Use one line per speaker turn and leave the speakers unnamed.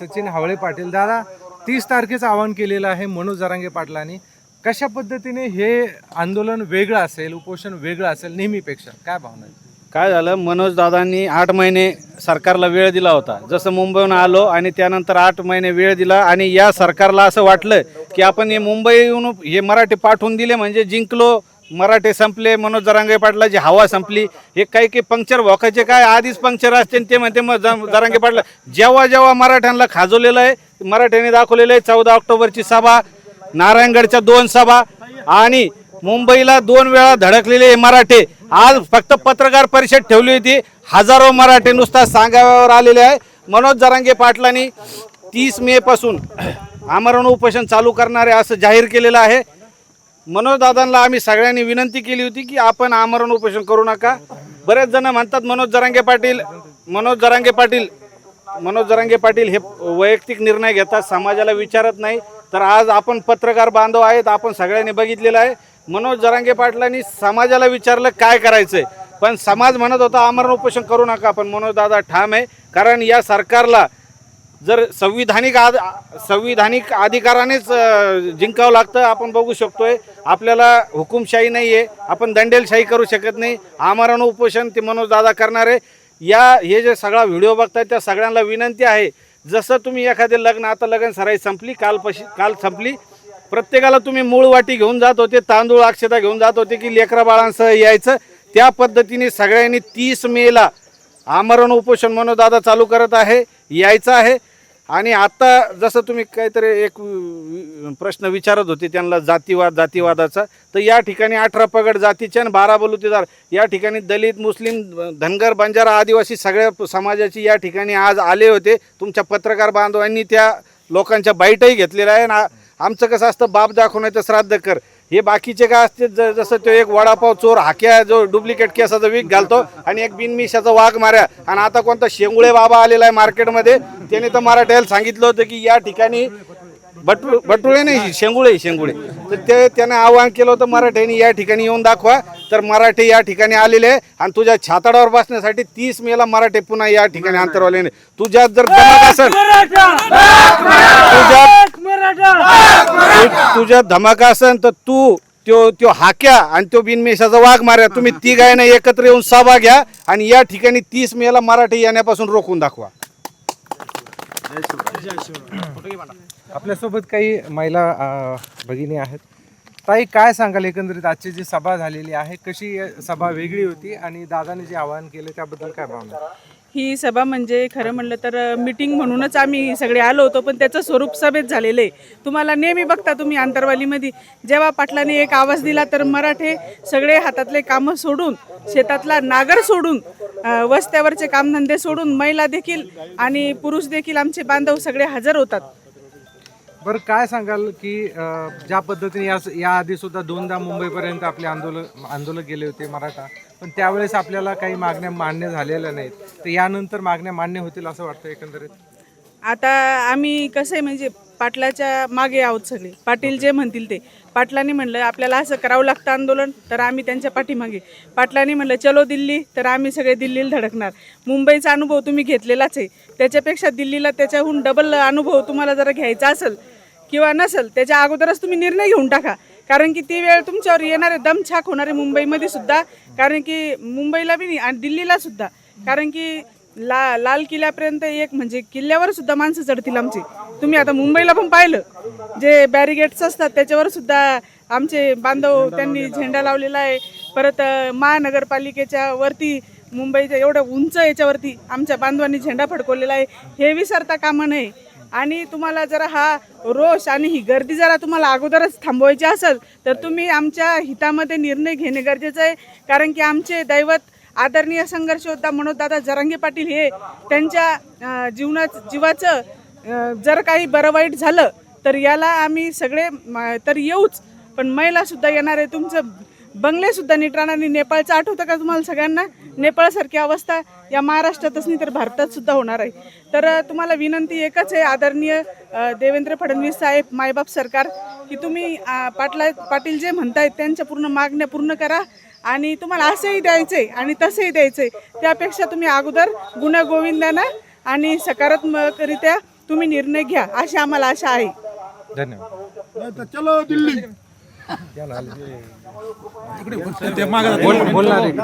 सचिन हावळे पाटील दादा 30 तारखेचं आवाहन केलेलं आहे मनोज जरांगे पाटलांनी. कशा पद्धतीने हे आंदोलन वेगळं असेल, उपोषण वेगळं असेल नेहमीपेक्षा, काय भावना आहे?
काय झालं, मनोज दादांनी 8 महिने सरकारला वेळ दिला होता. जसं मुंबईहून आलो आणि त्यानंतर 8 महिने वेळ दिला आणि या सरकारला असं वाटलं की आपण हे मुंबईहून हे मराठी पाठवून दिले म्हणजे जिंकलो, मराठे संपले, मनोज जरांगे पाटलाची हवा संपली. हे काही पंक्चर भोकाचे काय आधीच पंक्चर असते ते म्हणते मग जरांगे पाटला जेव्हा मराठ्यांना खाजवलेलं आहे, मराठ्यांनी दाखवलेलं आहे. 14 ऑक्टोबरची सभा, नारायणगडच्या 2 सभा आणि मुंबईला 2 वेळा धडकलेले मराठे. आज फक्त पत्रकार परिषद ठेवली होती, हजारो मराठे नुसता सांगाव्यावर आलेले आहे. मनोज जरांगे पाटलांनी 30 मे पासून आमरण उपोषण चालू करणारे असं जाहीर केलेलं आहे. मनोज दादांना आम्ही सगळ्यांनी विनंती केली होती की आपण आमरण उपोषण करू नका. बरेच जण म्हणतात मनोज जरांगे पाटील हे वैयक्तिक निर्णय घेतात, समाजाला विचारत नाही. तर आज आपण पत्रकार बांधव आहेत, आपण सगळ्यांनी बघितलेलं आहे. मनोज जरांगे पाटलांनी समाजाला विचारलं काय करायचंय, पण समाज म्हणत होता आमरण उपोषण करू नका. पण मनोज दादा ठाम आहे, कारण या सरकारला जर संविधानिक अधिकारानेच जिंकावं लागतं. आपण बघू शकतोय आपल्याला हुकुमशाही नाही आहे, आपण दंडेलशाही करू शकत नाही. आमरण उपोषण ते मनोज दादा करणार आहे. हे जे सगळा व्हिडिओ बघताय त्या सगळ्यांना विनंती आहे, जसं तुम्ही एखादे लग्न, आता लग्न सराई संपली, काल संपली, प्रत्येकाला तुम्ही मूळ वाटी घेऊन जात होते, तांदूळ अक्षता घेऊन जात होते की लेकरा बाळांसह यायचं. त्या पद्धतीने सगळ्यांनी 30 मेला आमरण उपोषण मनोज दादा चालू करत आहे, यायचं आहे. आणि आता जसं तुम्ही काहीतरी एक प्रश्न विचारत होते त्यांना जातीवादाचा, तर या ठिकाणी 18 पगड जातीचे आणि 12 बलुतेदार, या ठिकाणी दलित, मुस्लिम, धनगर, बंजारा, आदिवासी सगळ्या समाजाची या ठिकाणी आज आले होते. तुमच्या पत्रकार बांधवांनी त्या लोकांच्या बाईटही घेतलेल्या आहे. आणि आमचं कसं असतं, बाप दाखवण्याचं श्राद्ध कर. हे बाकीचे काय असते, जसं तो एक वडापाव चोर हाक्या जो डुप्लिकेट केसाचा वीक घालतो आणि एक बिनमिशाचा वाघ माऱ्या. आणि आता कोणता शेंगुळे बाबा आलेला आहे मार्केटमध्ये, त्याने तर मराठ्याला सांगितलं होतं की या ठिकाणी बटुळे नाही, शेंगुळे. तर त्याने आवाहन केलं होतं मराठ्यांनी या ठिकाणी येऊन दाखवा. तर मराठे या ठिकाणी आलेले आहे आणि तुझ्या छाताडावर बसण्यासाठी 30 मेला मराठे पुन्हा या ठिकाणी अंतरवाले. तुझ्यात जर धमक असेल, तुझ्यात धमक असेल तर तू त्यो हाक्या आणि तो बिनमेशाचा वाघ मार्या, तुम्ही तिघांना एकत्र येऊन सभा घ्या आणि या ठिकाणी 30 मेला मराठे येण्यापासून रोखून दाखवा.
आपल्यासोबत काही महिला भगिनी आहेत. ताई, काय सांगाल एकंदरीत आजची जी सभा झालेली आहे, कशी सभा वेगळी होती आणि दादाने जे आवाहन केलं त्याबद्दल काय भावना?
ही सभा म्हणजे खरं म्हणलं तर मीटिंग म्हणूनच आम्ही सगळे आलो होतो, पण त्याचं स्वरूप सभेत झालेलं आहे. तुम्हाला नेहमी बघता तुम्ही आंतरवालीमध्ये जेव्हा पाटलाने एक आवाज दिला तर मराठे सगळे हातातले कामं सोडून, शेतातला नागर सोडून, वस्त्यावरचे कामधंदे सोडून, महिला देखील आणि पुरुष देखील आमचे बांधव सगळे हजर होतात.
बरं, काय सांगाल की ज्या पद्धतीने याआधी सुद्धा 2दा मुंबईपर्यंत आपले आंदोलक गेले होते मराठा, पण त्यावेळेस आपल्याला काही मागण्या मान्य झालेल्या नाहीत, तर यानंतर मागण्या मान्य होतील असं वाटतं एकंदरीत?
आता आम्ही कसं आहे म्हणजे पाटलाच्या मागे आहोत सगळे. पाटील जे म्हणतील ते. पाटलांनी म्हणलं आपल्याला असं करावं लागतं आंदोलन, तर आम्ही त्यांच्या पाठीमागे. पाटलांनी म्हणलं चलो दिल्ली, तर आम्ही सगळे दिल्लीला धडकणार. मुंबईचा अनुभव तुम्ही घेतलेलाच आहे, त्याच्यापेक्षा दिल्लीला त्याच्याहून डबल अनुभव तुम्हाला जरा घ्यायचा असेल किंवा नसेल, त्याच्या अगोदरच तुम्ही निर्णय घेऊन टाका. कारण की ती वेळ तुमच्यावर येणारे दमछाक होणारे मुंबईमध्ये सुद्धा, कारण की मुंबईला बी नाही आणि दिल्लीला सुद्धा. कारण की लाल किल्ल्यापर्यंत एक म्हणजे किल्ल्यावर सुद्धा माणसं चढतील आमची. तुम्ही आता मुंबईला पण पाहिलं, जे बॅरिगेट्स असतात त्याच्यावर सुद्धा आमचे बांधव त्यांनी झेंडा लावलेला आहे. परत महानगरपालिकेच्या वरती, मुंबईच्या एवढं उंच याच्यावरती आमच्या बांधवांनी झेंडा फडकवलेला आहे. हे विसरता कामा नये. आणि तुम्हाला जरा हा रोष आणि ही गर्दी जरा तुम्हाला अगोदरच थांबवायची असेल तर तुम्ही आमच्या हितामध्ये निर्णय घेणे गरजेचं आहे. कारण की आमचे दैवत आदरणीय संघर्ष योद्धा मनोजदादा जरांगे पाटील हे त्यांच्या जीवाचं जर काही बरं वाईट झालं तर याला आम्ही सगळे तर येऊच, पण महिलासुद्धा येणार आहे. तुमचं बंगलेसुद्धा नीट राहणार नाही. नेपाळचं आठवतं का तुम्हाला सगळ्यांना? नेपाळसारखी अवस्था या महाराष्ट्रातच नाही तर भारतात सुद्धा होणार आहे. तर तुम्हाला विनंती एकच आहे, आदरणीय देवेंद्र फडणवीस साहेब, मायबाप सरकार, की तुम्ही पाटील जे म्हणतायत त्यांच्या पूर्ण मागण्या पूर्ण करा. आणि तुम्हाला असंही द्यायचं आहे आणि तसंही द्यायचं आहे, त्यापेक्षा तुम्ही अगोदर गुण्यागोविंदानं आणि सकारात्मकरित्या तुम्ही निर्णय घ्या, अशी आम्हाला आशा आहे.
धन्यवाद.
चलो दिल्ली.
बोलणार इकडे.